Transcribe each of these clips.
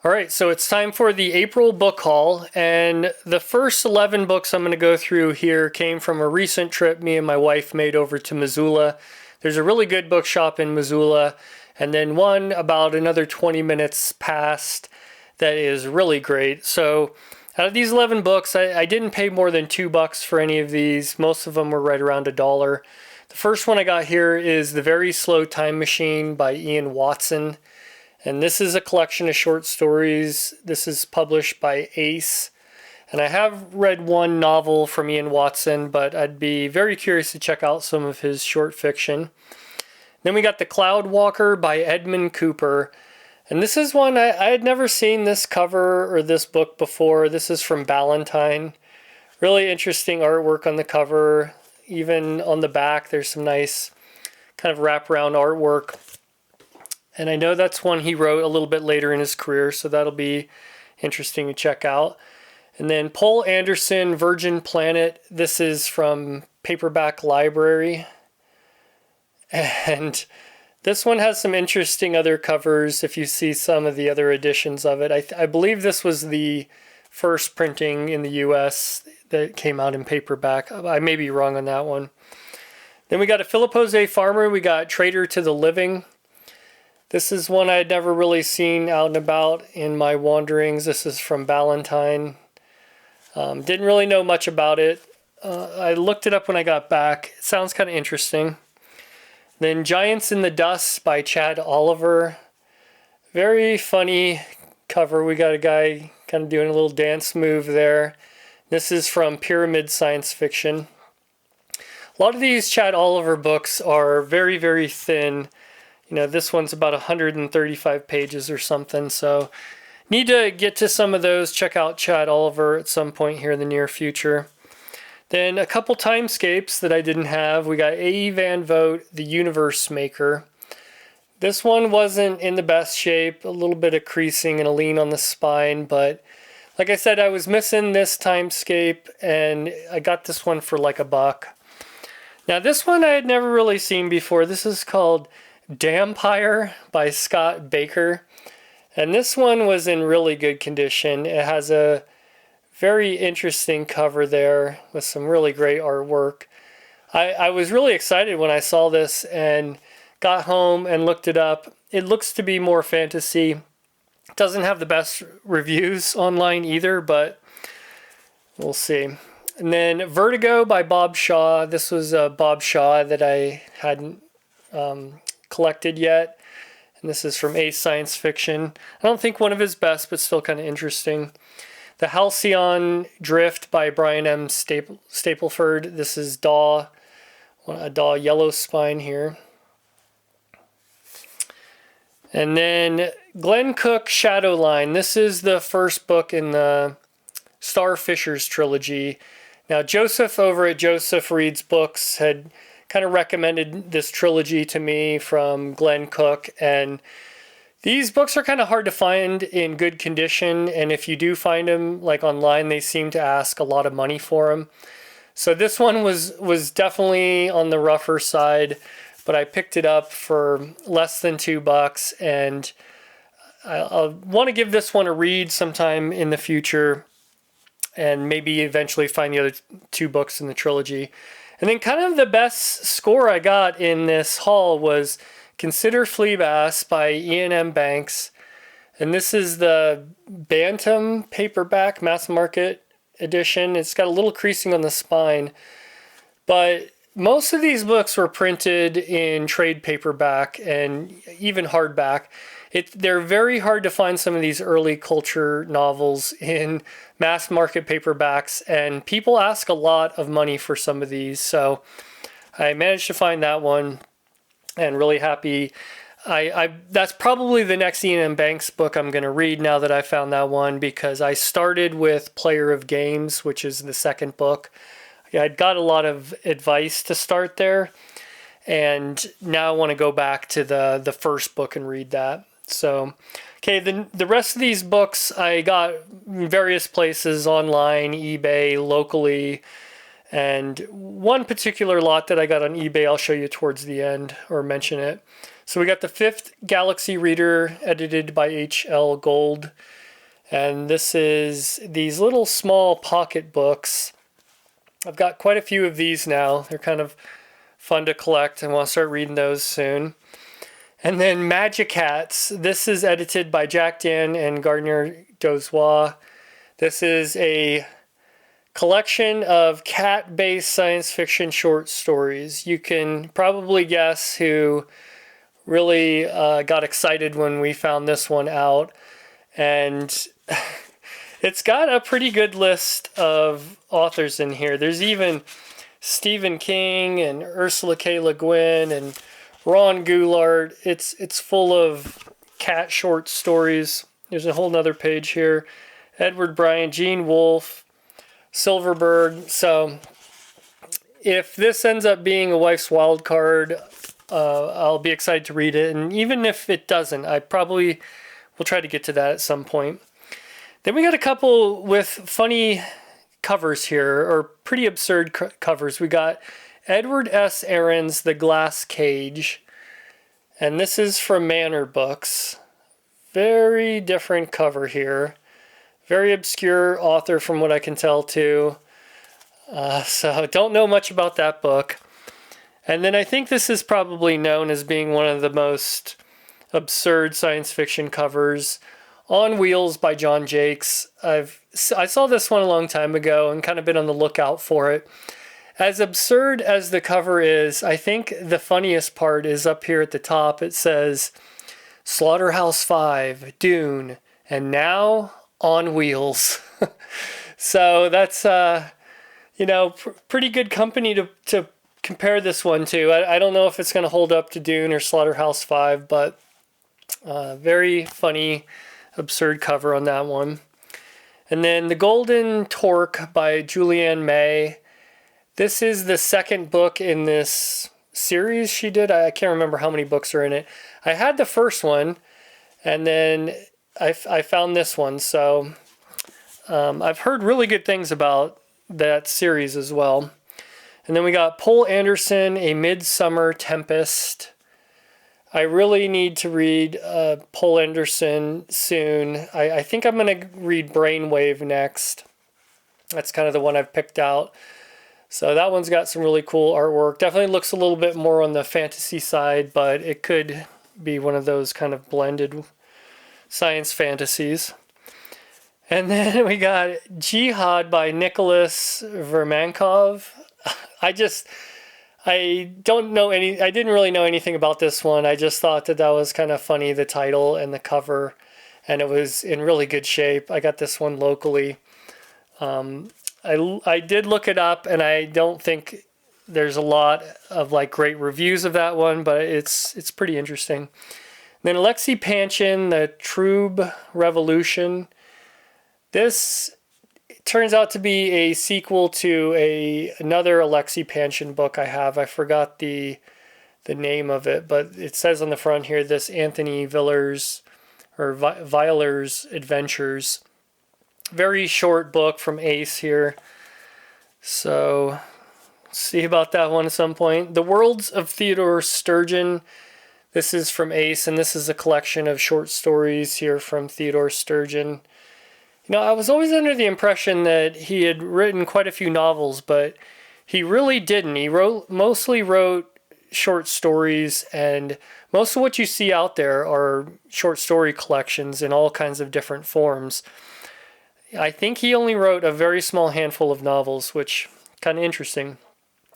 All right, so it's time for the April book haul, and the first 11 books I'm going to go through here came from a recent trip me and my wife made over to Missoula. There's a really good bookshop in Missoula, and then one about another 20 minutes past that is really great. So out of these 11 books, I didn't pay more than $2 for any of these. Most of them were right around $1. The first one I got here is The Very Slow Time Machine by Ian Watson. And this is a collection of short stories. This is published by Ace. And I have read one novel from Ian Watson, but I'd be very curious to check out some of his short fiction. Then we got The Cloud Walker by Edmund Cooper. And this is one I had never seen this cover or this book before. This is from Ballantine. Really interesting artwork on the cover. Even on the back, there's some nice kind of wraparound artwork. And I know that's one he wrote a little bit later in his career, so that'll be interesting to check out. And then Poul Anderson, Virgin Planet. This is from Paperback Library. And this one has some interesting other covers if you see some of the other editions of it. I believe this was the first printing in the US that came out in paperback. I may be wrong on that one. Then we got a Philip Jose Farmer. We got Traitor to the Living. This is one I had never really seen out and about in my wanderings. This is from Ballantine. Didn't really know much about it. I looked it up when I got back. It sounds kind of interesting. Then Giants in the Dust by Chad Oliver. Very funny cover. We got a guy kind of doing a little dance move there. This is from Pyramid Science Fiction. A lot of these Chad Oliver books are very, very thin. You know, this one's about 135 pages or something, so need to get to some of those. Check out Chad Oliver at some point here in the near future. Then a couple timescapes that I didn't have. We got A.E. Van Vogt, The Universe Maker. This one wasn't in the best shape, a little bit of creasing and a lean on the spine, but like I said, I was missing this timescape, and I got this one for like $1. Now this one I had never really seen before. This is called Dampire by Scott Baker, and this one was in really good condition. It has a very interesting cover there with some really great artwork. I was really excited when I saw this and got home and looked it up. It looks to be more fantasy. It doesn't have the best reviews online either, but we'll see. And then Vertigo by Bob Shaw. This was a Bob Shaw that I hadn't collected yet, and this is from Ace Science Fiction. I don't think one of his best, but still kind of interesting. The Halcyon Drift by Brian M. Stapleford. This is a Daw Yellow Spine here. And then Glenn Cook Shadowline. This is the first book in the Starfishers trilogy. Now Joseph over at Joseph Reads Books had kind of recommended this trilogy to me from Glenn Cook, and these books are kind of hard to find in good condition, and if you do find them like online, they seem to ask a lot of money for them. So this one was definitely on the rougher side, but I picked it up for less than $2, and I'll want to give this one a read sometime in the future, and maybe eventually find the other 2 books in the trilogy. And then kind of the best score I got in this haul was Consider Fleabass by Ian M. Banks. And this is the Bantam paperback mass market edition. It's got a little creasing on the spine. But most of these books were printed in trade paperback and even hardback. They're very hard to find some of these early culture novels in mass market paperbacks, and people ask a lot of money for some of these. So I managed to find that one, and really happy. That's probably the next Ian M. Banks book I'm going to read now that I found that one, because I started with Player of Games, which is the second book. I'd got a lot of advice to start there, and now I want to go back to the first book and read that. So, okay, the rest of these books I got in various places, online, eBay, locally, and one particular lot that I got on eBay I'll show you towards the end, or mention it. So we got the 5th Galaxy Reader, edited by H.L. Gold. And this is these little small pocket books. I've got quite a few of these now. They're kind of fun to collect, and want to start reading those soon. And then Magic Hats. This is edited by Jack Dan and Gardner Dozois. This is a collection of cat-based science fiction short stories. You can probably guess who really got excited when we found this one out. And it's got a pretty good list of authors in here. There's even Stephen King and Ursula K. Le Guin and Ron Goulart. It's full of cat short stories. There's a whole nother page here. Edward Bryant, Gene Wolfe, Silverberg. So if this ends up being a wife's wild card, I'll be excited to read it. And even if it doesn't, I probably will try to get to that at some point. Then we got a couple with funny covers here, or pretty absurd covers. We got Edward S. Aaron's The Glass Cage, and this is from Manor Books. Very different cover here. Very obscure author from what I can tell too. So don't know much about that book. And then I think this is probably known as being one of the most absurd science fiction covers, On Wheels by John Jakes. I saw this one a long time ago and kind of been on the lookout for it. As absurd as the cover is, I think the funniest part is up here at the top. It says, Slaughterhouse 5, Dune, and now On Wheels. So that's, pretty good company to compare this one to. I don't know if it's going to hold up to Dune or Slaughterhouse 5, but very funny, absurd cover on that one. And then The Golden Torque by Julianne May. This is the second book in this series she did. I can't remember how many books are in it. I had the first one, and then I found this one. So I've heard really good things about that series as well. And then we got Poul Anderson, A Midsummer Tempest. I really need to read Poul Anderson soon. I think I'm going to read Brainwave next. That's kind of the one I've picked out. So that one's got some really cool artwork. Definitely looks a little bit more on the fantasy side, but it could be one of those kind of blended science fantasies. And then we got Jihad by Nicholas Vermankov. I didn't really know anything about this one. I just thought that was kind of funny, the title and the cover, and it was in really good shape. I got this one locally. I did look it up, and I don't think there's a lot of great reviews of that one, but it's pretty interesting. Then Alexei Panshin, The Trube Revolution. This turns out to be a sequel to another Alexei Panshin book I have. I forgot the name of it, but it says on the front here, this Anthony Viller's or Weiler's Adventures. Very short book from Ace here. So see about that one at some point. The Worlds of Theodore Sturgeon. This is from Ace, and this is a collection of short stories here from Theodore Sturgeon. I was always under the impression that he had written quite a few novels, but he really didn't. He mostly wrote short stories, and most of what you see out there are short story collections in all kinds of different forms. I think he only wrote a very small handful of novels, which kind of interesting.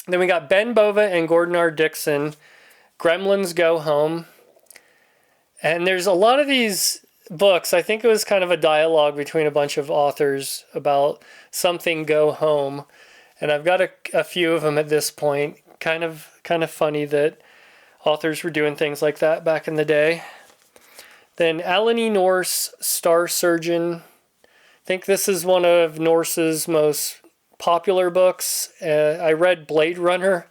Then we got Ben Bova and Gordon R. Dixon, Gremlins Go Home. And there's a lot of these books. I think it was kind of a dialogue between a bunch of authors about something go home. And I've got a few of them at this point. Kind of funny that authors were doing things like that back in the day. Then Alan E. Norse, Star Surgeon. I think this is one of Norse's most popular books. I read Blade Runner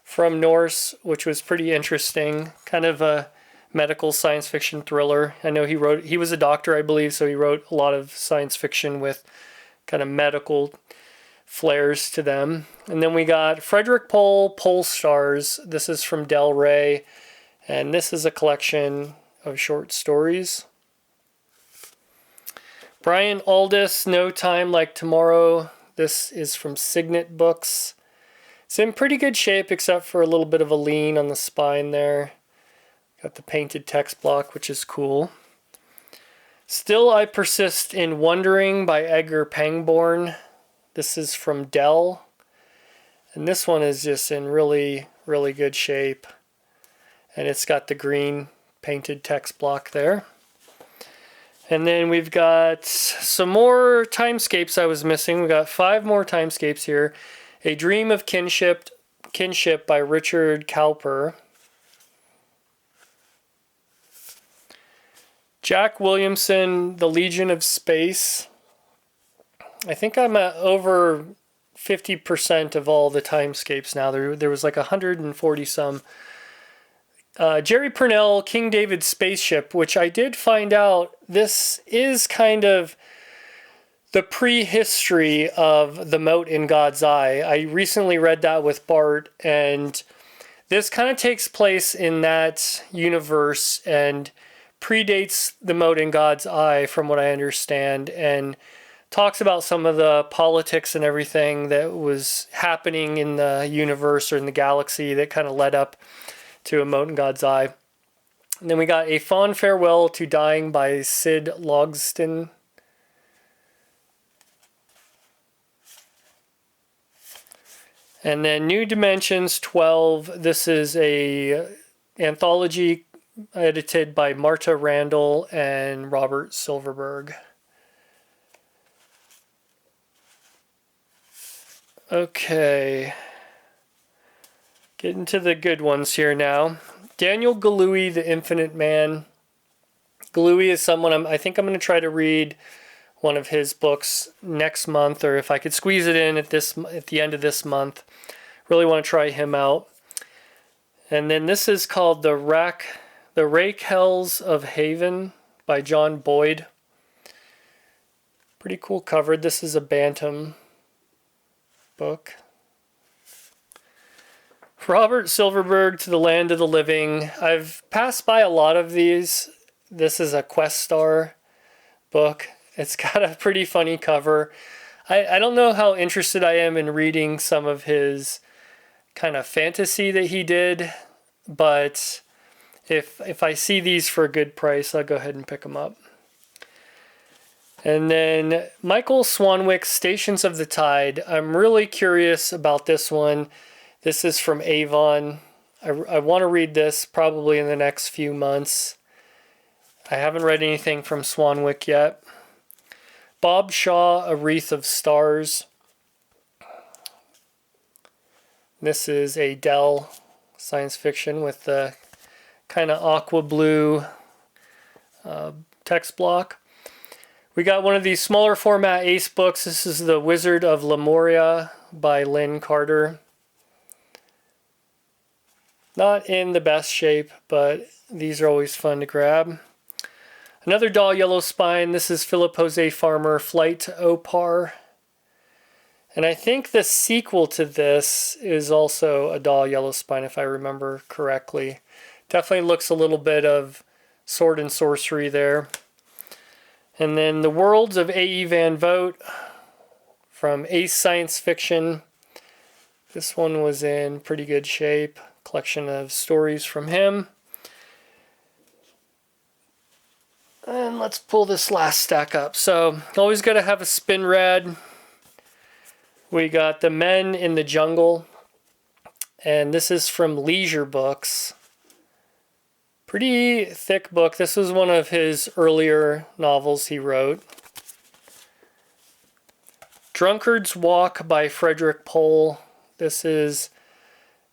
from Norse, which was pretty interesting. Kind of a medical science fiction thriller. I know he was a doctor, I believe, so he wrote a lot of science fiction with kind of medical flares to them. And then we got Frederick Pohl, Pole Stars. This is from Del Rey. And this is a collection of short stories. Brian Aldiss, No Time Like Tomorrow. This is from Signet Books. It's in pretty good shape except for a little bit of a lean on the spine there. Got the painted text block, which is cool. Still I Persist in Wondering by Edgar Pangborn. This is from Dell. And this one is just in really, really good shape. And it's got the green painted text block there. And then we've got some more timescapes I was missing. We've got 5 more timescapes here. A Dream of Kinship by Richard Cowper. Jack Williamson, The Legion of Space. I think I'm at over 50% of all the timescapes now. There was like 140 some. Jerry Purnell, King David's Spaceship, which I did find out this is kind of the prehistory of The Mote in God's Eye. I recently read that with Bart, and this kind of takes place in that universe and predates The Mote in God's Eye from what I understand, and talks about some of the politics and everything that was happening in the universe or in the galaxy that kind of led up to A Mote in God's Eye. And then we got A Fond Farewell to Dying by Sid Logston. And then New Dimensions 12. This is a anthology edited by Marta Randall and Robert Silverberg. Okay. Getting to the good ones here now. Daniel Galouye, The Infinite Man. Galouye is someone I think I'm going to try to read one of his books next month, or if I could squeeze it in at the end of this month. Really want to try him out. And then this is called The Rake Hells of Haven by John Boyd. Pretty cool cover. This is a Bantam book. Robert Silverberg, To the Land of the Living. I've passed by a lot of these. This is a Questar book. It's got a pretty funny cover. I don't know how interested I am in reading some of his kind of fantasy that he did, but if I see these for a good price, I'll go ahead and pick them up. And then Michael Swanwick's Stations of the Tide. I'm really curious about this one. This is from Avon. I want to read this probably in the next few months. I haven't read anything from Swanwick yet. Bob Shaw, A Wreath of Stars. This is a Dell science fiction with the kind of aqua blue text block. We got one of these smaller format Ace books. This is The Wizard of Lemuria by Lynn Carter. Not in the best shape, but these are always fun to grab. Another Dahl Yellow Spine. This is Philip Jose Farmer, Flight to Opar. And I think the sequel to this is also a Dahl Yellow Spine, if I remember correctly. Definitely looks a little bit of sword and sorcery there. And then The Worlds of A.E. Van Vogt from Ace Science Fiction. This one was in pretty good shape. Collection of stories from him. And let's pull this last stack up. So, always got to have a spin rad. We got The Men in the Jungle. And this is from Leisure Books. Pretty thick book. This was one of his earlier novels he wrote. Drunkard's Walk by Frederick Pohl. This is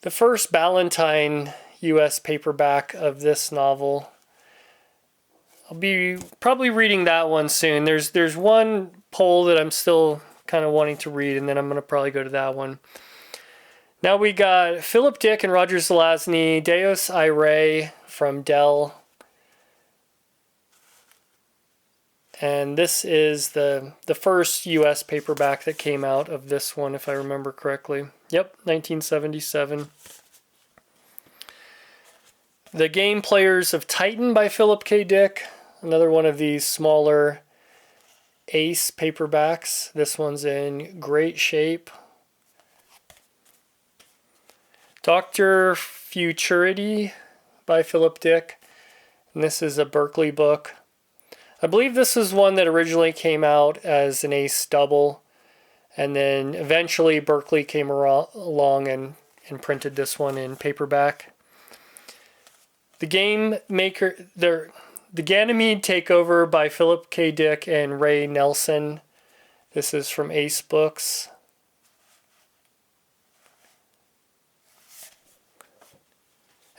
the first Ballantine U.S. paperback of this novel. I'll be probably reading that one soon. There's one Pohl that I'm still kind of wanting to read, and then I'm going to probably go to that one. Now we got Philip Dick and Roger Zelazny, Deus Irae from Dell. And this is the first U.S. paperback that came out of this one, if I remember correctly. Yep, 1977. The Game Players of Titan by Philip K. Dick. Another one of these smaller Ace paperbacks. This one's in great shape. Dr. Futurity by Philip Dick. And this is a Berkeley book. I believe this is one that originally came out as an Ace double. And then eventually Berkeley came along and printed this one in paperback. The Ganymede Takeover by Philip K. Dick and Ray Nelson. This is from Ace Books.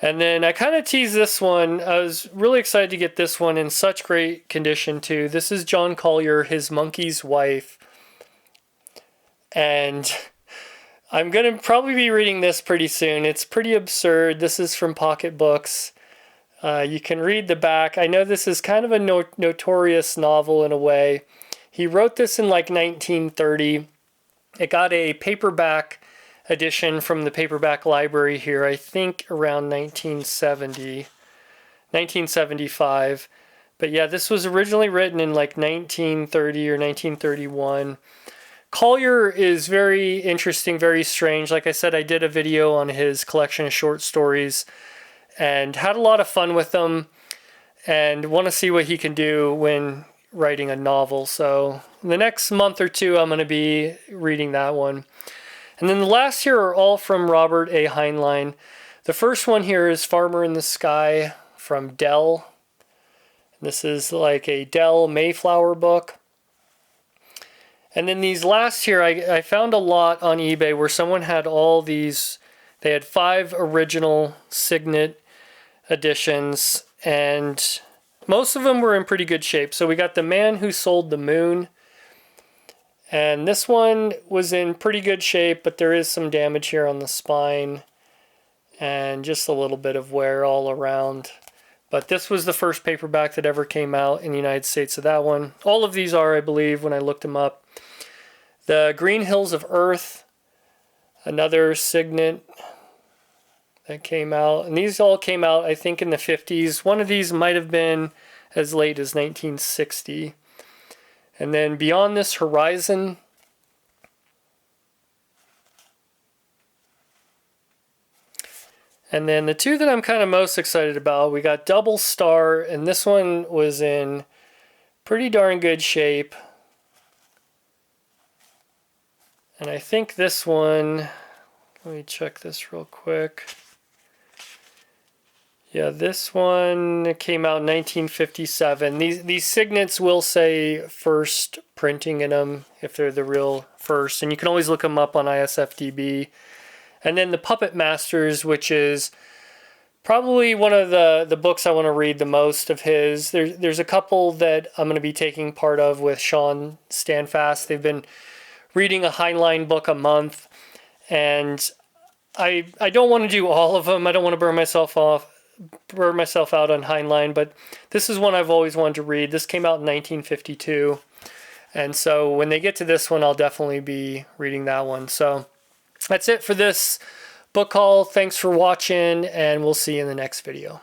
And then I kind of teased this one. I was really excited to get this one in such great condition too. This is John Collier, His Monkey's Wife. And I'm going to probably be reading this pretty soon. It's pretty absurd. This is from Pocket Books. You can read the back. I know this is kind of a notorious novel in a way. He wrote this in like 1930. It got a paperback edition from the paperback library here, I think around 1975. But yeah, this was originally written in like 1930 or 1931. Collier is very interesting, very strange. Like I said, I did a video on his collection of short stories and had a lot of fun with them and want to see what he can do when writing a novel. So in the next month or two, I'm going to be reading that one. And then the last here are all from Robert A. Heinlein. The first one here is Farmer in the Sky from Dell. This is like a Dell Mayflower book. And then these last here, I found a lot on eBay where someone had all these. They had 5 original Signet editions, and most of them were in pretty good shape. So we got The Man Who Sold the Moon, and this one was in pretty good shape, but there is some damage here on the spine and just a little bit of wear all around. But this was the first paperback that ever came out in the United States of that one. All of these are, I believe, when I looked them up. The Green Hills of Earth, another Signet that came out. And these all came out, I think, in the 50s. One of these might have been as late as 1960. And then Beyond This Horizon. And then the two that I'm kind of most excited about, we got Double Star, and this one was in pretty darn good shape. And I think this one, let me check this real quick. Yeah, this one came out in 1957. These signets will say first printing in them if they're the real first, and you can always look them up on ISFDB. And then the Puppet Masters, which is probably one of the books I want to read the most of his. There's a couple that I'm going to be taking part of with Sean Standfast. They've been reading a Heinlein book a month, and I don't want to do all of them. I don't want to burn myself out on Heinlein, but this is one I've always wanted to read. This came out in 1952, and so when they get to this one, I'll definitely be reading that one. So that's it for this book haul. Thanks for watching, and we'll see you in the next video.